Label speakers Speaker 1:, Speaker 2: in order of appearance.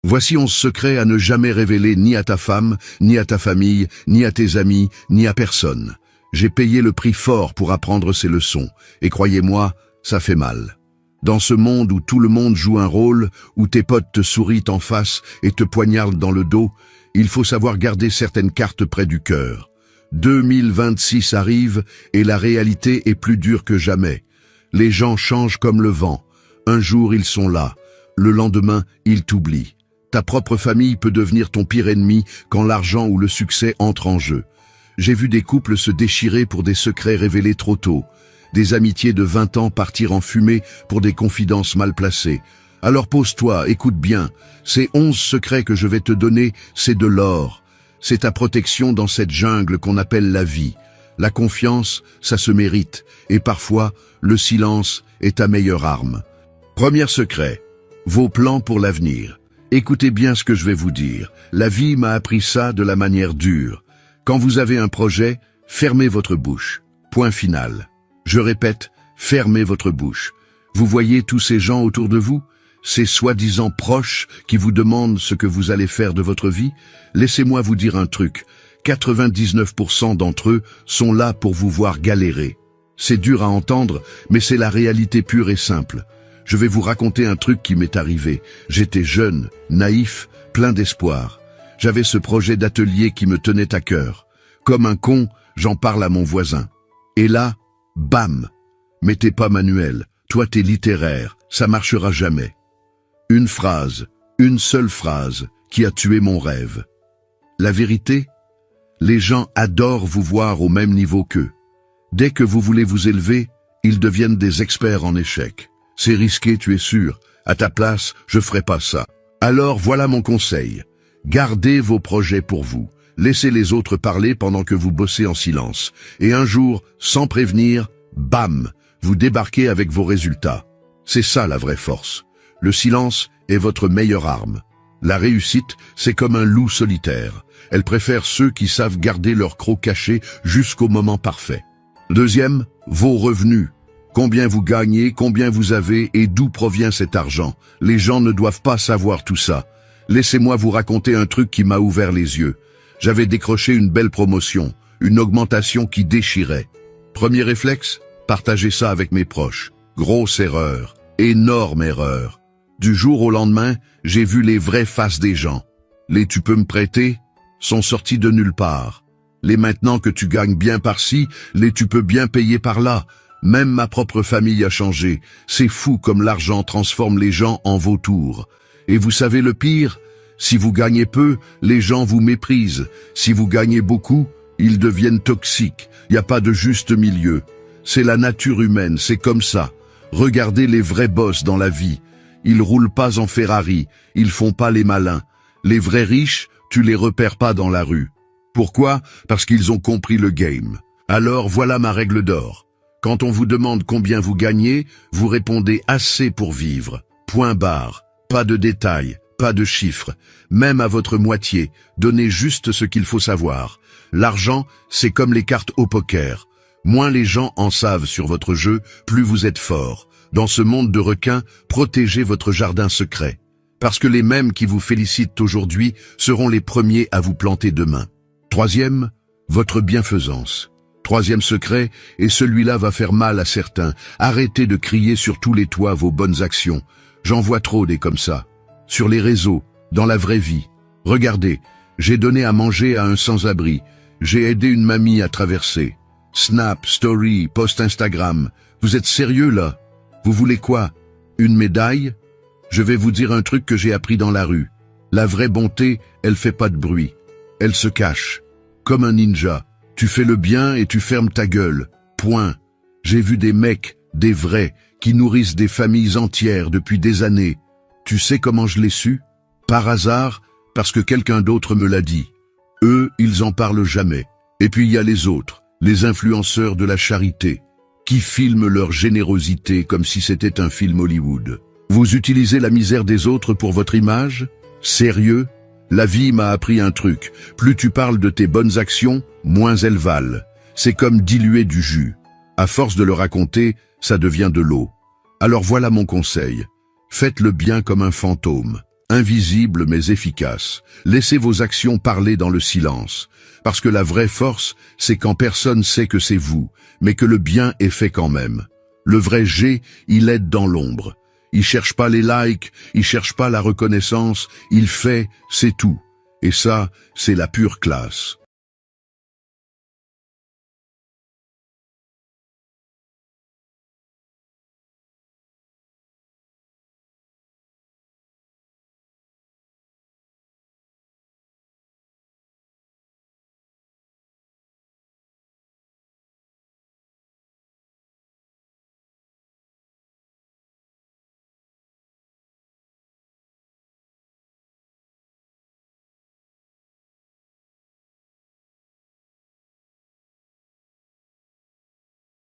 Speaker 1: Voici 11 secrets à ne jamais révéler ni à ta femme, ni à ta famille, ni à tes amis, ni à personne. J'ai payé le prix fort pour apprendre ces leçons, et croyez-moi, ça fait mal. Dans ce monde où tout le monde joue un rôle, où tes potes te sourient en face et te poignardent dans le dos, il faut savoir garder certaines cartes près du cœur. 2026 arrive et la réalité est plus dure que jamais. Les gens changent comme le vent. Un jour ils sont là, le lendemain ils t'oublient. Ta propre famille peut devenir ton pire ennemi quand l'argent ou le succès entrent en jeu. J'ai vu des couples se déchirer pour des secrets révélés trop tôt. Des amitiés de 20 ans partir en fumée pour des confidences mal placées. Alors pose-toi, écoute bien, ces 11 secrets que je vais te donner, c'est de l'or. C'est ta protection dans cette jungle qu'on appelle la vie. La confiance, ça se mérite, et parfois, le silence est ta meilleure arme. Premier secret, vos plans pour l'avenir. Écoutez bien ce que je vais vous dire. La vie m'a appris ça de la manière dure. Quand vous avez un projet, fermez votre bouche. Point final. Je répète, fermez votre bouche. Vous voyez tous ces gens autour de vous? Ces soi-disant proches qui vous demandent ce que vous allez faire de votre vie? Laissez-moi vous dire un truc. 99% d'entre eux sont là pour vous voir galérer. C'est dur à entendre, mais c'est la réalité pure et simple. Je vais vous raconter un truc qui m'est arrivé. J'étais jeune, naïf, plein d'espoir. J'avais ce projet d'atelier qui me tenait à cœur. Comme un con, j'en parle à mon voisin. Et là, bam! Mais t'es pas manuel, toi t'es littéraire, ça marchera jamais. Une phrase, une seule phrase, qui a tué mon rêve. La vérité? Les gens adorent vous voir au même niveau qu'eux. Dès que vous voulez vous élever, ils deviennent des experts en échecs. C'est risqué, tu es sûr. À ta place, je ferai pas ça. Alors voilà mon conseil. Gardez vos projets pour vous. Laissez les autres parler pendant que vous bossez en silence. Et un jour, sans prévenir, bam, vous débarquez avec vos résultats. C'est ça la vraie force. Le silence est votre meilleure arme. La réussite, c'est comme un loup solitaire. Elle préfère ceux qui savent garder leur croc caché jusqu'au moment parfait. Deuxième, vos revenus. Combien vous gagnez, combien vous avez et d'où provient cet argent. Les gens ne doivent pas savoir tout ça. Laissez-moi vous raconter un truc qui m'a ouvert les yeux. J'avais décroché une belle promotion, une augmentation qui déchirait. Premier réflexe, partager ça avec mes proches. Grosse erreur, énorme erreur. Du jour au lendemain, j'ai vu les vraies faces des gens. Les « tu peux me prêter » sont sortis de nulle part. Les « maintenant que tu gagnes bien par-ci », les « tu peux bien payer par-là ». Même ma propre famille a changé. C'est fou comme l'argent transforme les gens en vautours. Et vous savez le pire? Si vous gagnez peu, les gens vous méprisent. Si vous gagnez beaucoup, ils deviennent toxiques. Il n'y a pas de juste milieu. C'est la nature humaine, c'est comme ça. Regardez les vrais boss dans la vie. Ils roulent pas en Ferrari, ils font pas les malins. Les vrais riches, tu les repères pas dans la rue. Pourquoi? Parce qu'ils ont compris le game. Alors voilà ma règle d'or. Quand on vous demande combien vous gagnez, vous répondez assez pour vivre. Point barre. Pas de détails, pas de chiffres. Même à votre moitié, donnez juste ce qu'il faut savoir. L'argent, c'est comme les cartes au poker. Moins les gens en savent sur votre jeu, plus vous êtes fort. Dans ce monde de requins, protégez votre jardin secret. Parce que les mêmes qui vous félicitent aujourd'hui seront les premiers à vous planter demain. Troisième, votre bienfaisance. Troisième secret, et celui-là va faire mal à certains. Arrêtez de crier sur tous les toits vos bonnes actions. J'en vois trop des comme ça. Sur les réseaux, dans la vraie vie. Regardez, j'ai donné à manger à un sans-abri. J'ai aidé une mamie à traverser. Snap, story, post Instagram. Vous êtes sérieux là? Vous voulez quoi? Une médaille? Je vais vous dire un truc que j'ai appris dans la rue. La vraie bonté, elle fait pas de bruit. Elle se cache. Comme un ninja. Tu fais le bien et tu fermes ta gueule. Point. J'ai vu des mecs, des vrais, qui nourrissent des familles entières depuis des années. Tu sais comment je l'ai su? Par hasard, parce que quelqu'un d'autre me l'a dit. Eux, ils en parlent jamais. Et puis il y a les autres, les influenceurs de la charité, qui filment leur générosité comme si c'était un film Hollywood. Vous utilisez la misère des autres pour votre image? Sérieux? La vie m'a appris un truc. Plus tu parles de tes bonnes actions, moins elles valent. C'est comme diluer du jus. À force de le raconter, ça devient de l'eau. Alors voilà mon conseil. Faites le bien comme un fantôme. invisible mais efficace. Laissez vos actions parler dans le silence. Parce que la vraie force, c'est quand personne sait que c'est vous, mais que le bien est fait quand même. Le vrai G, il aide dans l'ombre. Il cherche pas les likes, il cherche pas la reconnaissance, il fait, c'est tout. Et ça, c'est la pure classe.